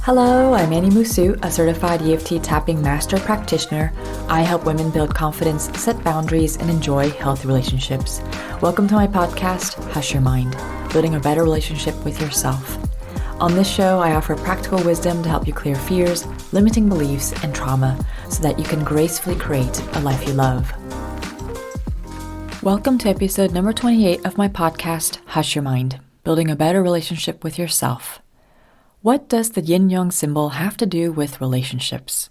Hello, I'm Annie Musu, a certified EFT tapping master practitioner. I help women build confidence, set boundaries, and enjoy healthy relationships. Welcome to my podcast, Hush Your Mind, building a better relationship with yourself. On this show, I offer practical wisdom to help you clear fears, limiting beliefs, and trauma so that you can gracefully create a life you love. Welcome to episode number 28 of my podcast, Hush Your Mind, building a better relationship with yourself. What does the yin-yang symbol have to do with relationships?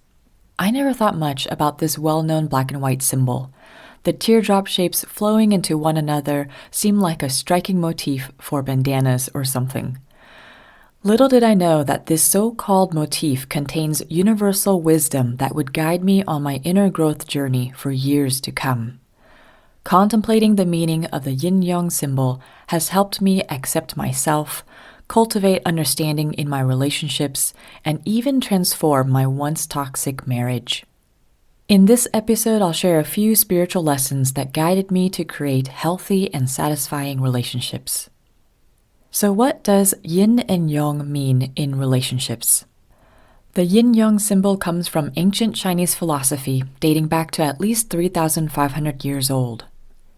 I never thought much about this well-known black and white symbol. The teardrop shapes flowing into one another seem like a striking motif for bandanas or something. Little did I know that this so-called motif contains universal wisdom that would guide me on my inner growth journey for years to come. Contemplating the meaning of the yin-yang symbol has helped me accept myself, cultivate understanding in my relationships, and even transform my once toxic marriage. In this episode, I'll share a few spiritual lessons that guided me to create healthy and satisfying relationships. So what does yin and yang mean in relationships? The yin-yang symbol comes from ancient Chinese philosophy dating back to at least 3,500 years old.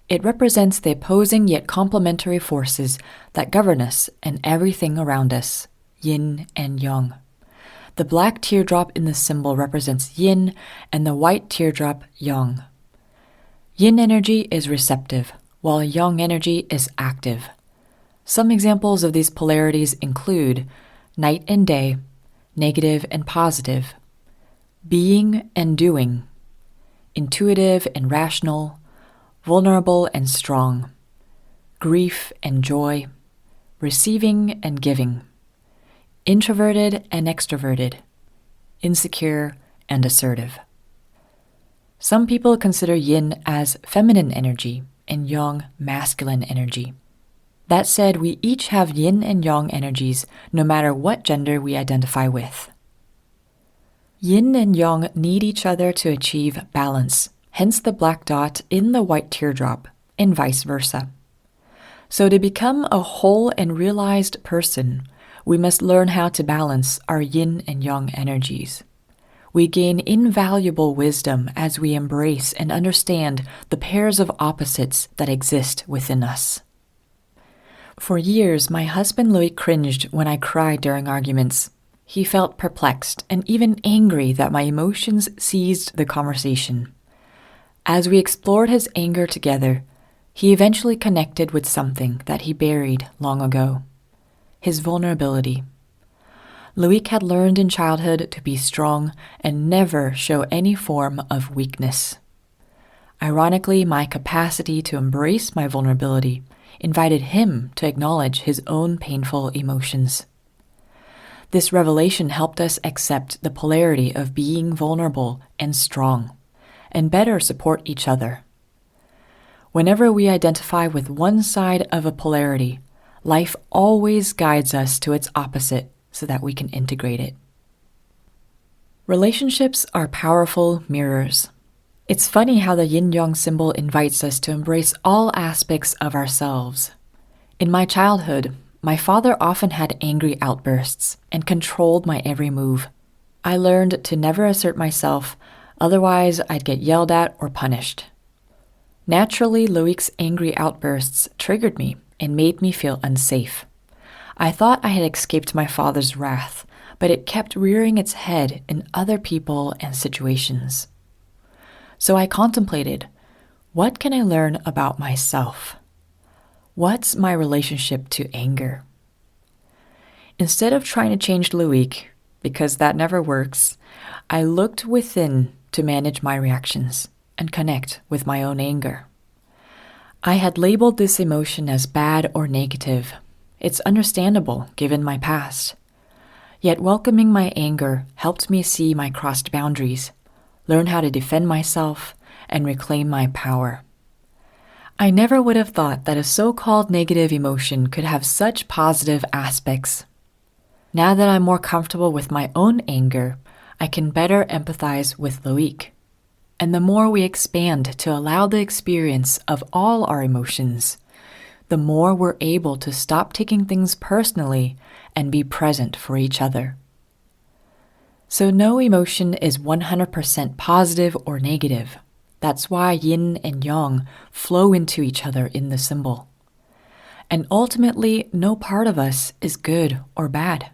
It represents the opposing yet complementary forces that govern us and everything around us, yin and yang. The black teardrop in the symbol represents yin and the white teardrop yang. Yin energy is receptive, while yang energy is active. Some examples of these polarities include night and day, negative and positive, being and doing, intuitive and rational, vulnerable and strong, grief and joy, receiving and giving, introverted and extroverted, insecure and assertive. Some people consider yin as feminine energy and yang masculine energy. That said, we each have yin and yang energies no matter what gender we identify with. Yin and yang need each other to achieve balance, hence the black dot in the white teardrop, and vice versa. So to become a whole and realized person, we must learn how to balance our yin and yang energies. We gain invaluable wisdom as we embrace and understand the pairs of opposites that exist within us. For years, my husband Louis cringed when I cried during arguments. He felt perplexed and even angry that my emotions seized the conversation. As we explored his anger together, he eventually connected with something that he buried long ago: his vulnerability. Loic had learned in childhood to be strong and never show any form of weakness. Ironically, my capacity to embrace my vulnerability invited him to acknowledge his own painful emotions. This revelation helped us accept the polarity of being vulnerable and strong, and better support each other. Whenever we identify with one side of a polarity, life always guides us to its opposite so that we can integrate it. Relationships are powerful mirrors. It's funny how the yin-yang symbol invites us to embrace all aspects of ourselves. In my childhood, my father often had angry outbursts and controlled my every move. I learned to never assert myself, otherwise I'd get yelled at or punished. Naturally, Loic's angry outbursts triggered me and made me feel unsafe. I thought I had escaped my father's wrath, but it kept rearing its head in other people and situations. So I contemplated, what can I learn about myself? What's my relationship to anger? Instead of trying to change Loic, because that never works, I looked within to manage my reactions and connect with my own anger. I had labeled this emotion as bad or negative. It's understandable given my past. Yet welcoming my anger helped me see my crossed boundaries, learn how to defend myself, and reclaim my power. I never would have thought that a so-called negative emotion could have such positive aspects. Now that I'm more comfortable with my own anger, I can better empathize with Loic. And the more we expand to allow the experience of all our emotions, the more we're able to stop taking things personally and be present for each other. So no emotion is 100% positive or negative. That's why yin and yang flow into each other in the symbol. And ultimately, no part of us is good or bad.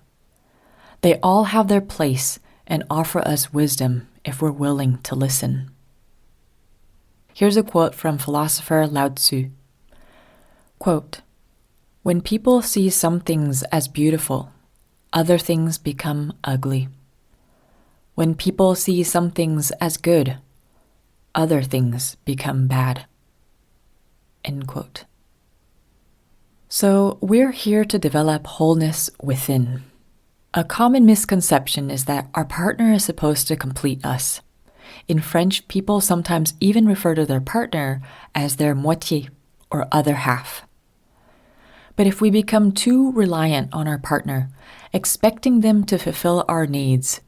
They all have their place and offer us wisdom if we're willing to listen. Here's a quote from philosopher Lao Tzu. Quote, "When people see some things as beautiful, other things become ugly. When people see some things as good, other things become bad." End quote. So we're here to develop wholeness within. A common misconception is that our partner is supposed to complete us. In French, people sometimes even refer to their partner as their moitié, or other half. But if we become too reliant on our partner, expecting them to fulfill our needs,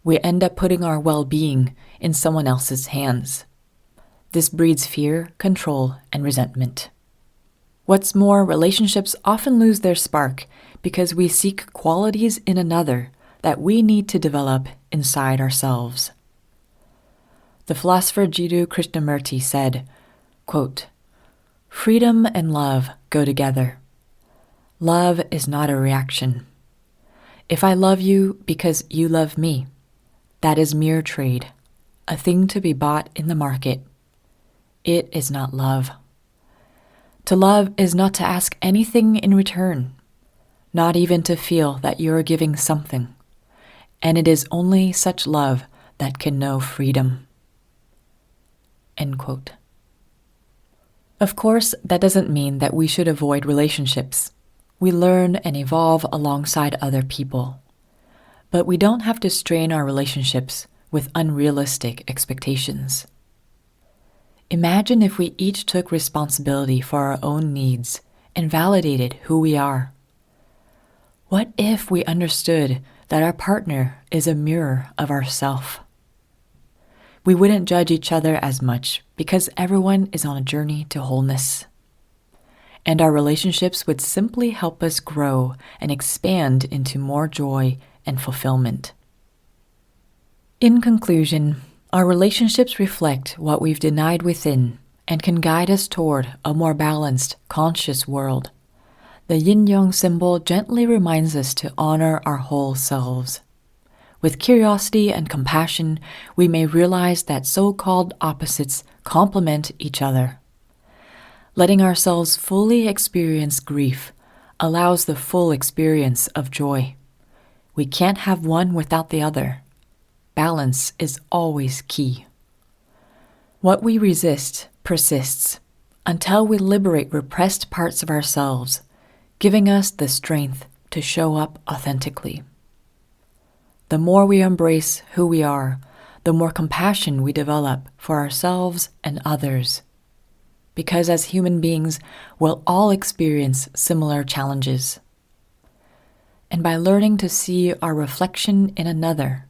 we end up putting our well-being in someone else's hands. This breeds fear, control, and resentment. What's more, relationships often lose their spark because we seek qualities in another that we need to develop inside ourselves. The philosopher Jiddu Krishnamurti said, quote, "Freedom and love go together. Love is not a reaction. If I love you because you love me, that is mere trade, a thing to be bought in the market. It is not love. To love is not to ask anything in return, not even to feel that you are giving something, and it is only such love that can know freedom." End quote. Of course, that doesn't mean that we should avoid relationships. We learn and evolve alongside other people. But we don't have to strain our relationships with unrealistic expectations. Imagine if we each took responsibility for our own needs and validated who we are. What if we understood that our partner is a mirror of ourself? We wouldn't judge each other as much because everyone is on a journey to wholeness. And our relationships would simply help us grow and expand into more joy and fulfillment. In conclusion, our relationships reflect what we've denied within and can guide us toward a more balanced, conscious world. The yin-yang symbol gently reminds us to honor our whole selves. With curiosity and compassion, we may realize that so-called opposites complement each other. Letting ourselves fully experience grief allows the full experience of joy. We can't have one without the other. Balance is always key. What we resist persists until we liberate repressed parts of ourselves, giving us the strength to show up authentically. The more we embrace who we are, the more compassion we develop for ourselves and others. Because as human beings, we'll all experience similar challenges. And by learning to see our reflection in another,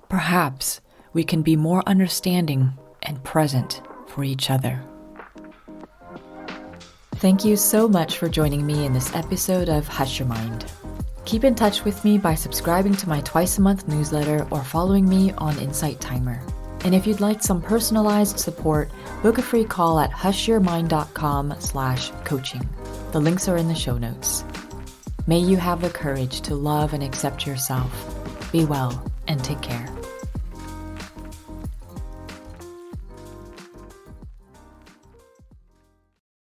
perhaps we can be more understanding and present for each other. Thank you so much for joining me in this episode of Hush Your Mind. Keep in touch with me by subscribing to my twice-a-month newsletter or following me on Insight Timer. And if you'd like some personalized support, book a free call at hushyourmind.com/coaching. The links are in the show notes. May you have the courage to love and accept yourself. Be well and take care.